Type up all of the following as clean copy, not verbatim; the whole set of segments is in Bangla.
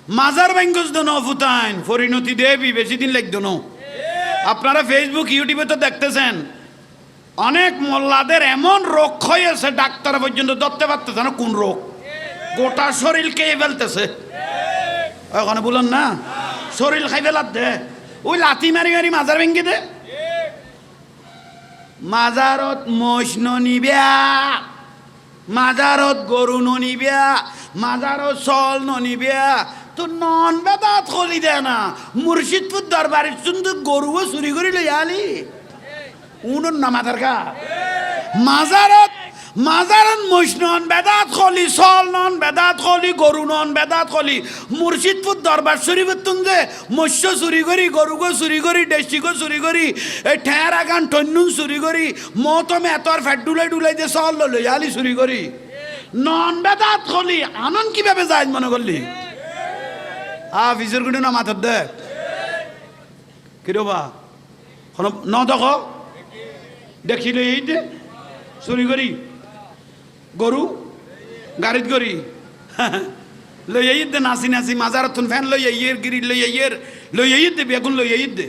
মাজার ব্যাঙ্গস দোন ফুতাইন পরিণতি দেবী বেশি দিন লাগতো না। আপনারা ফেসবুক ইউটিউবে তো দেখতেছেন অনেক মোল্লাদের এমন রোগ হয়েছে ডাক্তার পর্যন্ত ধরতে পারতেছে না কোন রোগ, গোটা শরীর খেয়ে ফেলতেছে। ওখানে বলেন না শরীর খাই ফেলার দে, ওই লাথি মারি মারি মাজার ভেঙ্গে দে। মাজারত মোষ নিবিয়া, মাজারত গরু নিবিয়া, মাজারত চল নিবিয়া, তো নন বেদাত খলি দে না। মুর্শিদপুর দরবারের শুনতে গরুও চুরি করে লই আলি উনুন না মাথার কা মাজারত মাজারত মোষ নন বেদাত খলি, চল নন বেদাত খলি, গরু নন বেদাত খলি। মুর্শিদপুর দরবার শরীফের তুন্দে মৎস্য চুরি করি, গরুগো চুরি করি, দেশিগো চুরি করি, এই ঠের আগান টন্নুন চুরি করি, মতমে এতর ফ্যাট ডুলাই ডুলাই দিয়ে চল লই আলি চুরি করি। নন বেদাত খলি আনন্দ কিভাবে যায় মনে করলি? ফিজের গুটি না মাথার দে কিরবা ন দেখ দেখিলে এই দে চুরি করি, গরু গাড়িত করি লই আইত দে, নাচি নাচি মাজার থুন ফ্যান লই আইয়ের, গিরি লই আইয়ের, লই আইত দে, বেগুন লই আইত দে।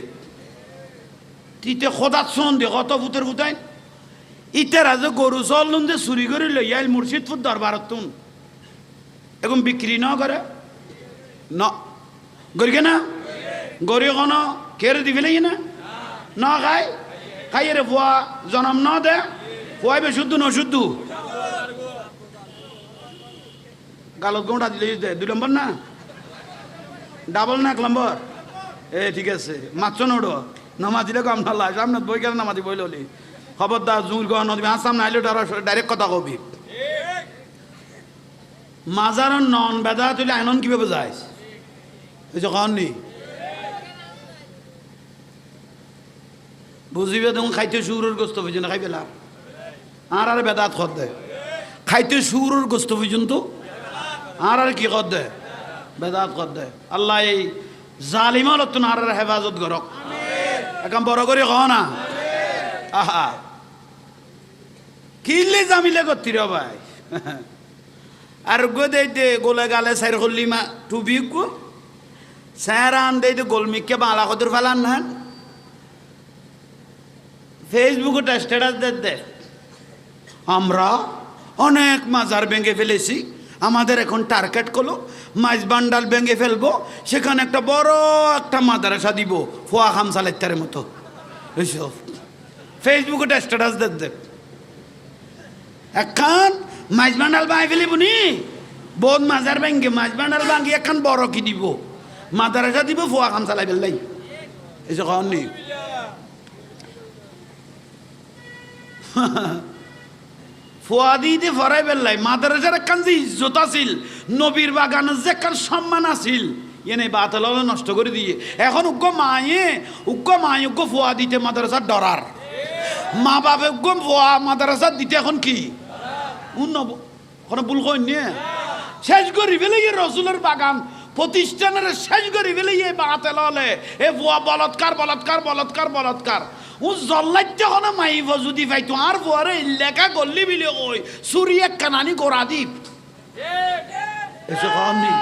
তিতে খোদাত শোন দে কত ভূতের ভূতাইন ইতার আজ গরু চল নুন যে চুরি করে লই আইল মুর্শিদপুর দরবারত তুন এখন বিক্রি ন করে ন গরিকে না গরি কোনো কেড়ে দিবি লাগি না ন খাই খাই রে ফুয়া জনম ন দে ফুয়াইবে শুদ্ধ ন শুদ্ধ গালত গোটা দিলে দে 2 নম্বর না ডাবল না 1 নম্বর ঠিক আছে মাছ নোড়ো নামাজ দিলে কম না সামনে বই কেন নামাজি বই ললি খবরদার জুর গহ নদী আসাম নাইলে ডাইরেক্ট কথা কবি। মাজার নন বেদা তুলে আইনন কিভাবে যায় নি বুঝিবে তখন খাইতে সুরের গোস্ত পর্যন্ত খাই পেলাম আর বেদাত খত দেয় খাইতে সুরের গোস্ত পর্যন্ত আর কি কর দেয় বেদাত কর দেয়। আল্লাহ এই জালিমাল আর হেফাজত করক এখন বড় করে কহ না আহা কিনলে জামিলে করতি রে ভাই আর গো দে গোলে গালে সাইর করলি মা টুবি গো স্যার আন দে গোলমিককে বালা কদর ফেলান না ফেসবুকে স্ট্যাটাস দে আমরা অনেক মাজার ভেঙে ফেলেছি, আমাদের এখন টার্গেট করলো মাছ বান্ডাল ভেঙে ফেলবো, সেখানে একটা বড় একটা মাদ্রাসা দিব ফোয়া খামসালের মতো। এইসব ফেসবুকে স্ট্যাটাস দে এখন মাছ বান্ডাল বাই ফেলিব নি বহুত মাজার ভেঙে মাছ বান্ডাল ভাঙি এখন বড় কি দিব মাদ্রাসা দিব ফোয়া খামসালাই ফেললাই এইসব কখন নি ফুয়াদিতে ফরাই বেল্লাই মাদ্রাসার একখান যে ইজ্জত আছিল নবীর বাগানের যে একখান সম্মান আছিল এনে বাতল নষ্ট করে দিয়ে এখন উগ্র মায়ে উগ্র ফুয়াদিতে মাদ্রাসার ডরার মা বাপে উগ্র ফুয়া মাদ্রাসার দিতে এখন কি ভুল কই নিয়ে শেষ করি ফেলে রসুলের বাগান প্রতিষ্ঠানের শেষ করি ফেলে বাতেল হলে এ ফুয়া বলৎকার বলৎকার বলৎকার বলৎকার ও জল্লাইতে কোনো মাইব যদি পাইতো আর ফুয়ারে লেখা গল্লি বিলে কই চুরি এক কানানি গোড়া দ্বীপ এসে কননি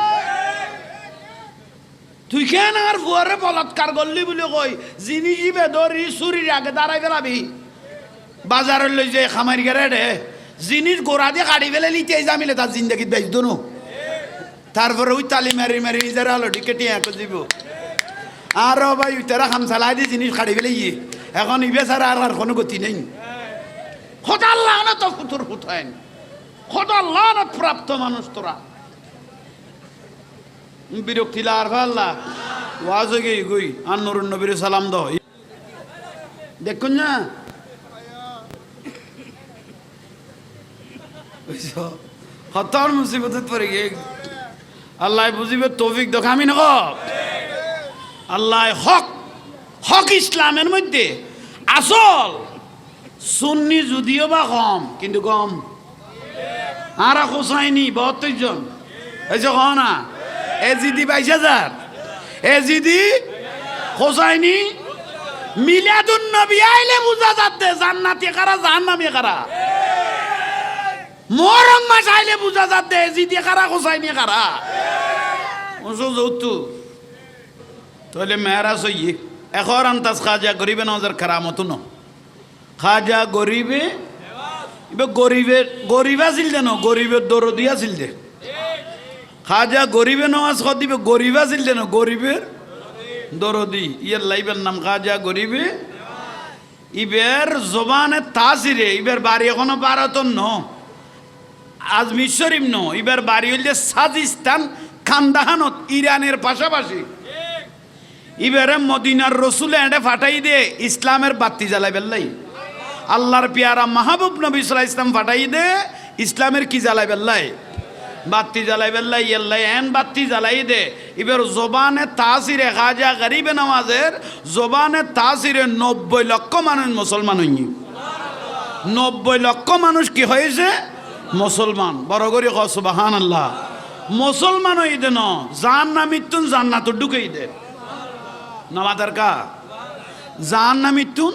তুই কেন আর ফুয়ারে বলৎকার গল্লি বিলে কই জিনিস বেদরি চুরির আগে দাঁড়াই ফেলাবি বাজারের লই যে খামারি গেরে রে জিনিস গোড়া দিয়ে কাটি ফেলে লিতে জামিলে তার জিন্দগিত বেচ দোনো তারপরে ওই তালি মারি মারি নিজের আলো টিকেটি এক দিব আর ভাই তারা খামসালাই দিয়ে জিনিস কাটি ফেলে এখন ইবে ছাড়া আর কোনো গতি নেই। খোদা আল্লাহ না তো ফুতুর ফুটাইন খোদা আল্লাহ না প্রাপ্ত মানুষ তোরা বিরক্তি লার আল্লাহ ওয়াজ গই গই আর নুরুন নবীর সালাম দাও দেখুন না হতার মুসিবত পড়ে গিয়ে আল্লাহ বুঝিবে তৌফিক দেখ আমি নক আল্লাহ হক হক ইসলামের মধ্যে আসল সুন্নি যদিও বা কম কিন্তু কম আর খোসাইনি 72 জন এই যে কহ না এজিদি 22,000 এজিদি খোসাইনি মিলাদুন নবী আইলে বুঝা যাচ্ছে জান্নাতি কারা জাহান্নামী কারা মুহররম মাস আইলে বুঝা যাচ্ছে এজিদি কারা খোসাইনি কারা ওসো যৌতু তাহলে মেয়েরা সই এখন আন্তাজ খাজা গরিবে নজর খারামতো ন খাজা গরিবে এবার গরিব আছিল দে ন গরিবের দরদি আছিল দে খাজা গরিবে নওয়াজ খ দিবে গরিব আছিল দে ন গরিবের দরদি ইয়ার লাইবের নাম খাজা গরিবে ইবের জবানে তাসিরে ইবের বাড়ি এখনো ভারতন ন আজমির শরীফ ন ইবের বাড়ি হইল যে সাজিস্তান খান্দাহানত ইরানের পাশাপাশি ইবেরে মদিনার রসুলে এঁটে ফাটাই দে ইসলামের বাতি জ্বালাই বেল্লাই আল্লাহর পিয়ারা মাহবুব নবী সাল্লাল্লাহু আলাইহি ইসলাম ফাটাই দে ইসলামের কি জ্বালাই বেল্লাই বাতি জ্বালাই বেল্লাই ইয়াল্লাই এন বাতি জ্বালাই দে এবার জবানে তাসিরে খাজা গরিবে নওয়াজের জবানে তাসিরে 90 লক্ষ মানুষ মুসলমান হইনি 90 লক্ষ মানুষ কি হয়েছে মুসলমান বড় করে ক সুবহানাল্লাহ মুসলমান হই দে ন জান্নামিতুন জান্নাত ঢুকাই দে নমাদার কা জান্নামিতুন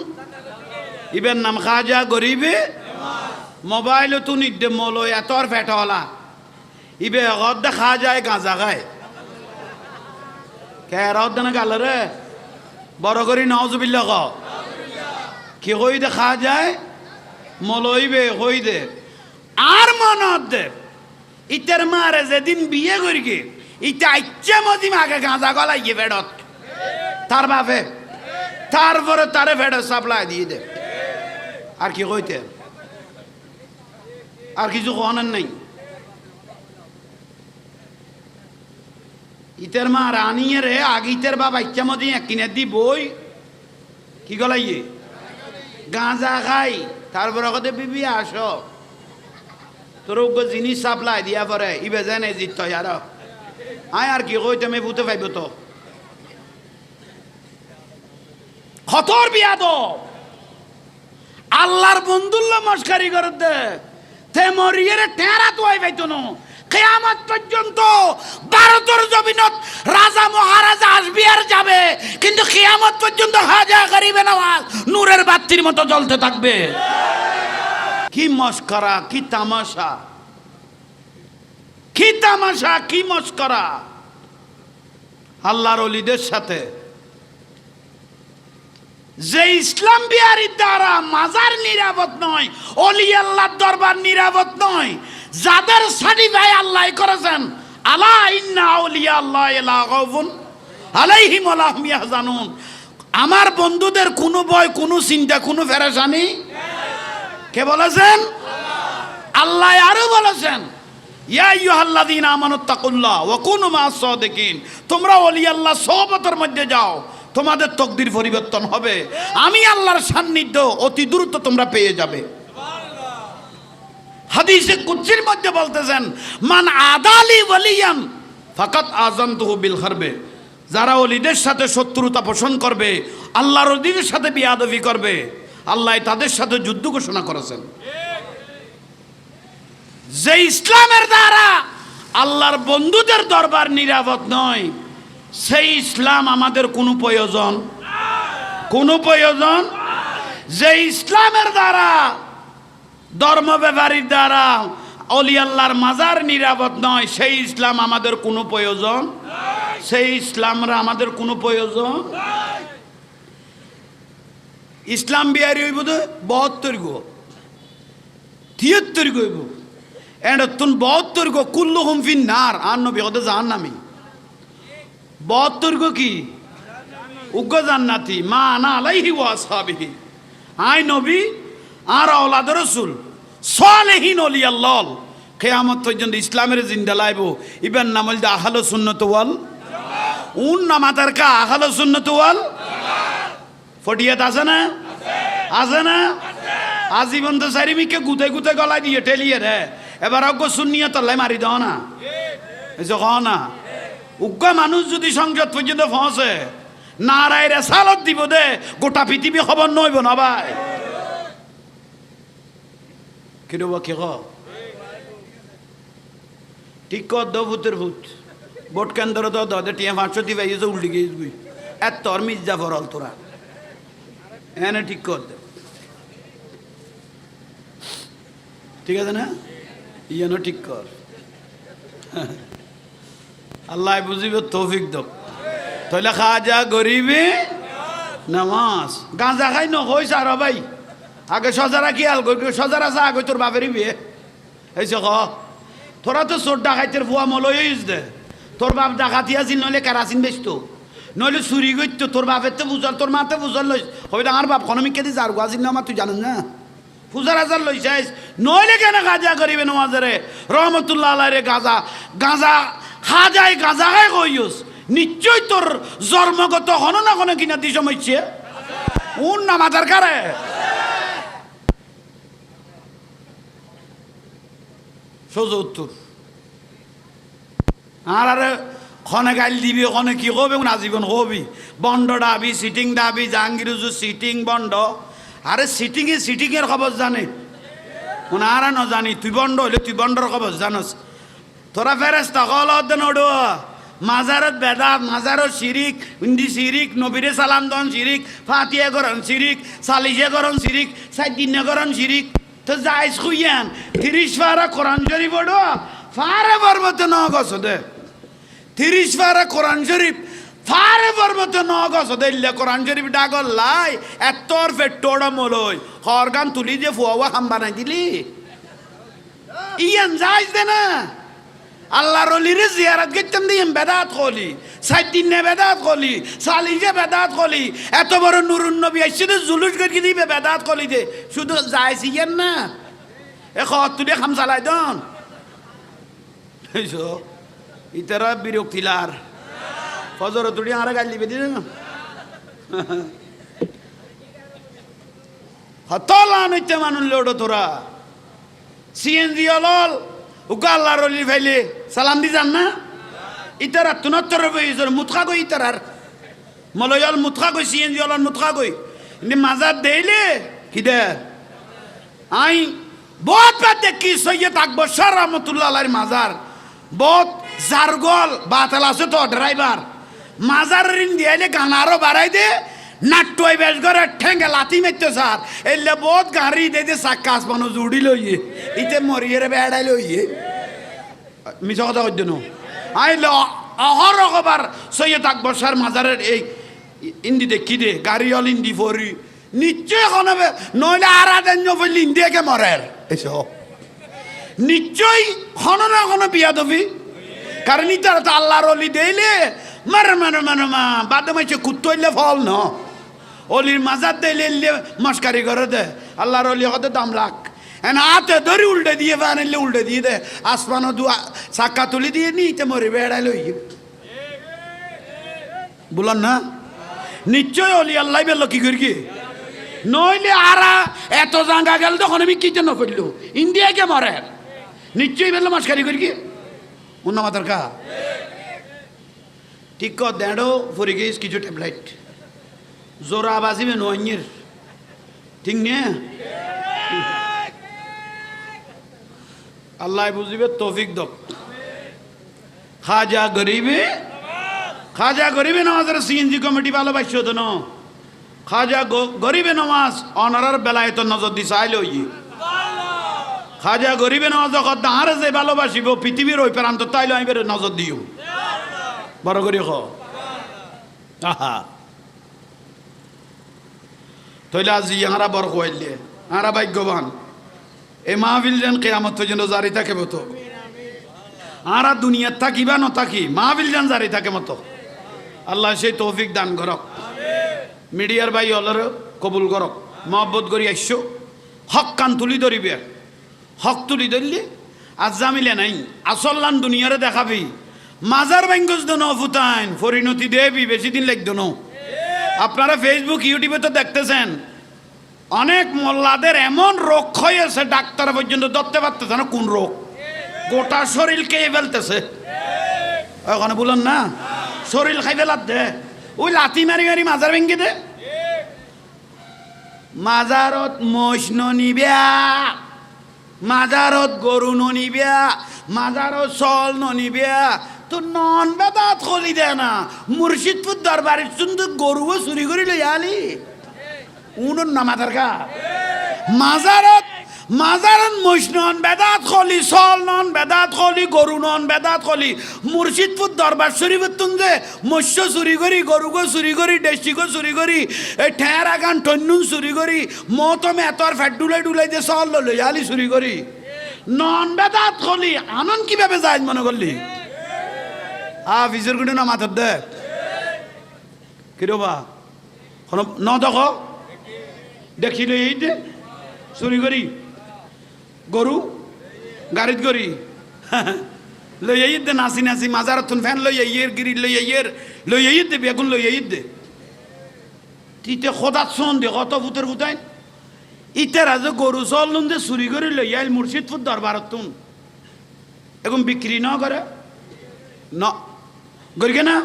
ইবের নাম খাজা গরিবে মোবাইল তুন ইদে মলো এতর ফেটওয়ালা ইবে গদ খা যায় গাঁজা খায় কে রদ না গাল রে বড় করি নাউজুবিল্লাহ ক কি কই দে খা যায় মলইবে কই দে আর মনত দে ইতের মারে যেদিন বিয়ে করি গে ইটা ইচ্ছা মদিম আগে গাঁজা গলাই গিয়ে ফেডত তার বাপে তারপরে তারে ফেডত সাপ্লাই দিয়ে দে আর কি কইতে আর কিছু কোয়ানোর নাই ইতের মা রানিয়ে রে আগে ইতের বাবা ইচ্ছা মদিন কিনে দি বই কি গলাইয়ে গাঁজা খাই তারপরে কতে বিবি আসো তোর জিনিস সাপ্লাই দিয়া পরে ইবে জানে জিত আর আয় আর কি কইতে আমি ভূতে পাইব তো খতর বিয়া তো আল্লাহর বন্ধুল্লা মস্কারি করে দে তে মরিয়ে টেরা তো আই পাইতো না কিয়ামত পর্যন্ত ভারতের জমিনত রাজা মহারাজা আসবে আর যাবে কিন্তু কিয়ামত পর্যন্ত খাজা গরিবে নওয়াজ নূরের বাতির মতো জ্বলতে থাকবে কি মস্করা কি তামাশা কি তামাশা কি মস্করা আল্লাহর ওলিদের সাথে যে ইসলাম বিহারির দ্বারা মাজার নিরাপদ নয় ওলি আল্লাহর দরবার নিরাপদ নয় যাদের সার্টিফাই আল্লাহ করেছেন আলা ইন্না আউলিয়া আল্লাহ লা খাউফুন আলাইহিম ওয়া লা হুম ইয়াহজানুন আমার বন্ধুদের কোনো ভয় কোনো চিন্তা কোনো পেরেশানি কে বলেছেন আল্লাহ আরো বলেছেন ইয়া আইয়ুহাল্লাযীনা আমানুত্তাকুল্লাহ ওয়া কুনু মা'আস সাদিকিন তোমরা ওলি আল্লাহ সোহবতের মধ্যে যাও তোমাদের তকদির পরিবর্তন হবে আমি আল্লাহর সান্নিধ্য অতি দ্রুত তোমরা পেয়ে যাবে হাদিসে কুদসির মধ্যে বলতেছেন মান আদালি ওয়ালিয়ান ফাকাত আযানতুহু বিল হারবে যারা ওলিদের সাথে শত্রুতা পোষণ করবে আল্লাহর ওলিদের সাথে বিয়াদবি করবে আল্লাহ তাদের সাথে যুদ্ধ ঘোষণা করেছেন যে ইসলামের দ্বারা আল্লাহর বন্ধুদের দরবার নিরাপদ নয় সেই ইসলাম আমাদের কোনো প্রয়োজন যে ইসলামের দ্বারা ধর্ম ব্যাপারীর দ্বারা অলি আল্লাহর মাজার নিরাপদ নয় সেই ইসলাম আমাদের কোনো প্রয়োজন সেই ইসলামরা আমাদের কোনো প্রয়োজন ইসলাম বিহারি হইব তো 72 গো 73 গইব এন্ড তুন 72 গো কুল্লুহুম ফিন নার আর নবী হতে জাহান্নামী 72 গো কি উগ্র জান্নাতি মা আনা আলাইহি ওয়া আসহাবিহি আই নবী আর আওলাদ রাসূল সালেহিন ওলি আল্লাহ কিয়ামত পর্যন্ত ইসলামের জিন্দা লাইব ইবেন নাম হল আহলে সুন্নাত ওয়াল উন নামাতার কা আহলে সুন্নাত ওয়াল ফটিয়াত আছে না আজীবন তো চারিমিকে গুতে গুতে গলায় দিয়ে ঠেলিয়ে রে এবার অজ্ঞ সুন্নিয়ত লাই মারি দাও না যখন না উগ্র মানুষ যদি সংসদ পর্যন্ত পৌঁছে নারায় রেসালত দিব দে গোটা পৃথিবী খবর নইব না ভাই কিরব কে ঠিক কর দো ভূতের ভূত ভোট কেন্দ্র তো দে টিয়া 500 দিবে এই যে উল্টি গিয়ে গুই এত তোর মির্জা ফরল তোরা এনে ঠিক কর দে ঠিক আছে না ইয়ানো ঠিক কর আল্লাহ বুঝিবে তৌফিক দক তাহলে খাজা গরিবে নামাজ গাঁজা খাই নহইস আর ভাই আগে সজারা কি আল সজারা চা আগে তোর বাপেরই বিয়ে এইছে ক তোরা তো চোর ডাকাইতের ফুয়া মলইস দে তোর বাপ ডাকাতি আছিল নইলে কেরাসিন বেচতো নইলে চুরি করতো তোর বাপের তো বুঝল তোর মাতে বুঝল লইস হবে আমার বাপ খনমিকে দিয়ে যার গুয়াছিল না আমার তুই জানিস না পূজার হাজার লইসাইস নইলে কেন গাঁজা করিবে নমাজরে রহমতুল্লাহ আলাই রে গাঁজা গাঁজা খাজাই গাঁজা খাই কইস নিশ্চয় তোর জন্মগত হন না কোনো কিনা দি সমস্যা উন নামাজার কারে সোজা উত্তর আর আরে খনে গাইল দিবি খনে কি কবি আজীবন কবি বন্ড ডাবি সিটিং ডাবি জাহাঙ্গীর সিটিং বন্ড আরে সিটিংয়ের খবর জানে আর ন জানি তুই বন্ড হইলে তুই বন্ডর খবর জানস তোরা ফেরেস্তা কল নড়ো মাজারত বেদাত মাজারত শিরিক ইন্দি শিরিক নবীরে সালাম দন শিরিক ফাতিয়া করন শিরিক সালিশে করন শিরিক সাইদিনে করন শিরিক তো যাইস খুইয়ান 30 পারা কোরআন শরীফ পড়ো ফারে পর্বতে ন গছ দে 30 পারা কোরআন শরীফ ফারে পর্বতে ন গছ দে কোরআন শরীফ ডাগল লাই এতর ফেটোড়া মলই হরগান তুলি যে ফুয়া হাম বানাই দিলি ইয়ান যাইস দে না আল্লাহর ওলিরে জিয়ারত করতাম দিম বেদাত কলি সাইদিনে বেদাত কলি সালিজে বেদাত কলি এত বড় নুরুন নবী আইছে জুলুস করে দিবে বেদাত কলি দে শুধু যাইছি ইয়ান না এ খত তুই খাম চালাই দন এইসো ইতারা বিরক্তিলার ফজর তুই আরে গাল দিবে দিন হতলা নইতে মানুন লোড তোরা সিএনজি অলল উকা আল্লাহর ওলি ভাইলে সালাম দি যান না ইতারা তুনত্তর বইজর মুতখা গই ইতারার মলয়াল মুতখা গই সিএনজি অলন মুতখা গই নি মাজার দেইলে কি দে আই বহুত বাত দেখি সৈয়দ আকবর শাহ রহমতুল্লাহ আলাইহির মাজার বহুত জারগল বাতাল আছে তো ড্রাইভার মাজার রিন দিয়াইলে গানারও বাড়াই দে নাট্টই বেশ করে ঠেঙ্গে লাথি মেরতে স্যার এলে বহুত গাড়ি দে সাক্কাস বানো জুড়ি লইয়ে ইতে মরিয়ে বেড়াই লইয়ে মিছা কথা কই দেন আইলে অহর খবর সৈয়দ আকবর শাহ মাজারের এই ইন্দি দেখি দে গাড়ি অল ইন্দি ফরি নিশ্চয় এখন হবে নইলে আর আদেন ফেললে ইন্ডিয়াকে মরের এসো নিশ্চয় হন না কোনো বিয়া দবি কারণ ইতারা তো আল্লাহর অলি দেইলে মারে মারে মারে মা বাদে মাইছে কুত্তইলে ফল ন অলির মাজার দেইলে মস্কারি করে দে আল্লাহর অলি হতে দাম লাখ এন হাতে ধরি উল্টে দিয়ে বানাইলে উল্টে দিয়ে দে আসমানো দু চাক্কা তুলি দিয়ে নিতে মরে বেড়াই লই বললাম না নিশ্চয় অলি আল্লাহ বেল কি করি কি নইলে আরা এত জাঙ্গা গেল তখন আমি কি জন্য করলো ইন্ডিয়াকে মরে নিশ্চয়ই বেল মস্কারি করি কি অন্য মাতার কা ঠিক কর দেড়ো ফরি গেছ কিছু ট্যাবলেট জোরা বাজিবে নয়ের ঠিক নে আল্লাহ বুঝিবে তৌফিক দক খাজা গরিবে নামাজের সিএনজি কমিটি ভালোবাসছো তো না খাজা গরিবে নামাজ অনারার বেলায় তো নজর দিছে আইলো খাজা গরিবে নামাজ কথা আর যে ভালোবাসিব পৃথিবীর ওই প্রান্ত তাইলে আমি নজর দিও বড় করি খ আহা তৈলে আজি আরা বড় কইলে আরা ভাগ্যবান এ মাহফিল যেন কিয়ামত পর্যন্ত জারি থাকে মতো আরা দুনিয়াত থাকিবা ন থাকি মাহফিল যেন জারি থাকে মতো আল্লাহ সেই তৌফিক দান করক মিডিয়ার ভাই অলর কবুল করক মহব্বত করি আইসো হক কান তুলি ধরিবে হক তুলি ধরলে আজ জামিলে নাই আসল্লান দুনিয়ারে দেখাবি মাজার ব্যাঙ্গজ দন ফুতাইন পরিণতি দেবি বেশি দিন লাগতো না আপনারা ফেসবুক ইউটিউবে তো দেখতেছেন অনেক মোল্লাদের এমন রোগ হয়েছে ডাক্তার পর্যন্ত ধরতে পারতেছে না কোন রোগ গোটা শরীর খেয়ে ফেলতেছে ওখানে বলুন না শরীর খাই ফেলার দে ওই লাথি মারি মারি মাজার ভেঙ্গে দে মাজারত মোষ নিবিয়া মাজারত গরু নিবিয়া মাজারত চল নিবিয়া তো নন বেদাত খলি দে না মুর্শিদপুর দরবারের সুন্দর গরুও চুরি করে লই আলি উনুন না মাথার কা মাজারন মহিষ নন বেদাত খলি সল নন বেদাত খলি গরু নন বেদাত খলি মুর্শিদপুর দরবার শরীফের তুনজে মৎস্য চুরি করি গরুগো চুরি করি দেশিগো চুরি করি এই ঠের আগান টন্নুন চুরি করি মতমে এতর ফ্যাট ডুলাই দিয়ে সল লই আলি চুরি করি নন বেদাত খলি আনন কিভাবে যায় মনে করলি ফিজুর গুটি না মাথার দে কিরবা ন দেখো দেখিলে এই দে চুরি করি গরু গাড়িত করি লই আইত দে নাচি নাচি মাজার তুন ফ্যান লই আইয়ের গিরি লই আইত দে বেগুন লই আইত দে তিতে খোদাত শোন দে কত ভূতের ভূতাই ইতারা যে গরু চল নুন দে চুরি করে লই আইল মুর্শিদপুর দরবারত তুন এখন বিক্রি ন করে ন গরিকে না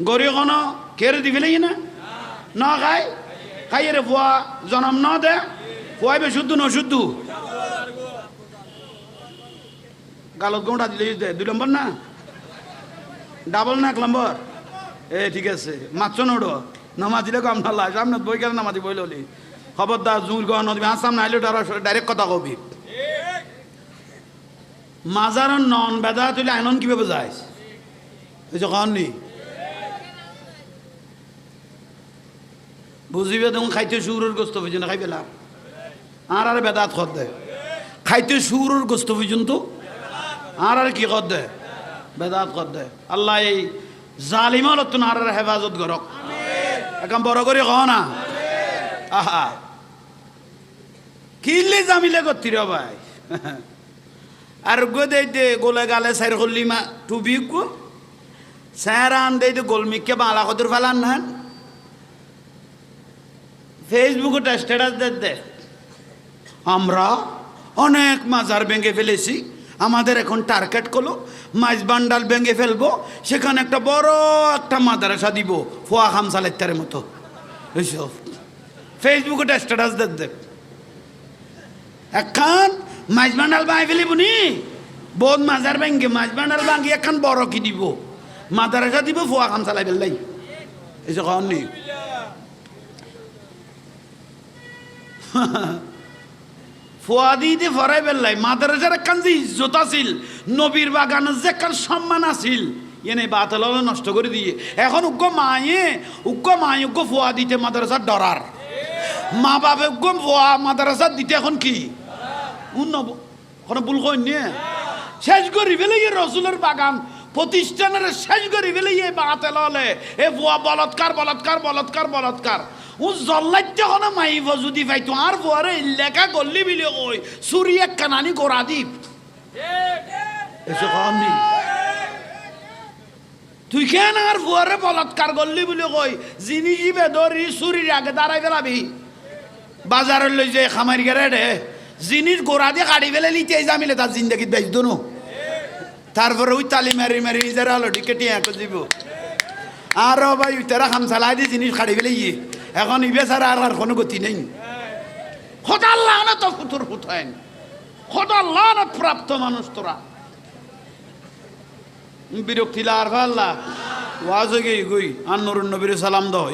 গরি কোন কেড়ে দিবে না খাই রে ফুয়া জনম ন দে ফুয়াইবে শুদ্ধ ন শুদ্ধ গালত গোটা দিলে 2 নম্বর না ডাবল না 1 নম্বর ঠিক আছে মাছ নোড়ো নামা দিলে কাম না লাগে সামনে বই গেলে নামাজি বই ললি খবরদার জুর গহন দিবি আসাম না আইলে ডাইরেক্ট কথা কবি মাজার নন বেদা তুলে আইনন কিভাবে যায় এই যে কন নি বুঝিবে তখন খাইতে সুরের গোস্ত পর্যন্ত খাই পেলাম আর বেদাত খত দে খাইতে সুরের গোস্ত পর্যন্ত আর কি কর দে বেদাত কর দে আল্লাহ এই জালিমাল তুন আর হেফাজত করক এখন বড় করে কহ না আহা কিল্লি জামিলে করতি রে ভাই আর গো দে গোলে গালে সাইর করলি মা টুবি গো স্যারান দে গোলমিককে বালা কদর ফেলান না ফেসবুকে স্ট্যাটাস দে আমরা অনেক মাজার ভেঙে ফেলেছি আমাদের এখন টার্গেট করলো মাছ বান্ডাল ভেঙে ফেলবো সেখানে একটা বড় একটা মাদ্রাসা দিব ফোয়া খামসালের মতো এইসব ফেসবুকে স্ট্যাটাস দে এখন মাছ বান্ডাল বাঁই ফেলিব নি বহুত মাজার ভেঙে মাছ বান্ডাল ভাঙি এখন বড় কি দিব মাদ্রাসা দিব ফোয়া খামসালাই ফেললাই এইসব কন নি ফুয়াদিতে ফরাই বেল্লাই মাদ্রাসার একখান যে ইজ্জত আছিল নবীর বাগানের যে একখান সম্মান আছিল এনে বাতাল নষ্ট করে দিয়ে এখন উগ্র মায়ে উগ্র ফুয়াদিতে মাদ্রাসার ডরার মা বাপে উগ্র ফুয়া মাদ্রাসার দিতে এখন কি ভুল কই নিয়ে শেষ করি ফেলে রসুলের বাগান প্রতিষ্ঠানের শেষ করি ফেলে বাতাল হলে এ ফুয়া বলৎকার বলৎকার বলৎকার বলৎকার ও জল্লাইতে কোনো মাইব যদি পাইতো আর ফুয়ারে লেখা গল্লি বিলে কই চুরি এক কানানি গোড়া দ্বীপ এসে কমনি তুই কেন আর ফুয়ারে বলৎকার গল্লি বিলে কই জিনিস বেদরি চুরির আগে দাঁড়াই ফেলাবি বাজারের লই যে খামারি গেরে রে জিনিস গোড়া দিয়ে কাটি ফেলে লিতে জামিলে তার জিন্দগিত বেচতো নো তারপরে ওই তালি মারি মারি নিজের হলো টিকেটি এক দিব আরো ভাই তারা খামসালাই দিয়ে জিনিস কাটি ফেলে এখন ইবে ছাড়া আর কোনো গতি নেই খোদার লানত ফুতুর ফুটাইন খোদার লানত প্রাপ্ত মানুষ তোরা বিরক্তি লার ভাল্লা ওয়াজ গই আর নুরুন নবীর সালাম দাও।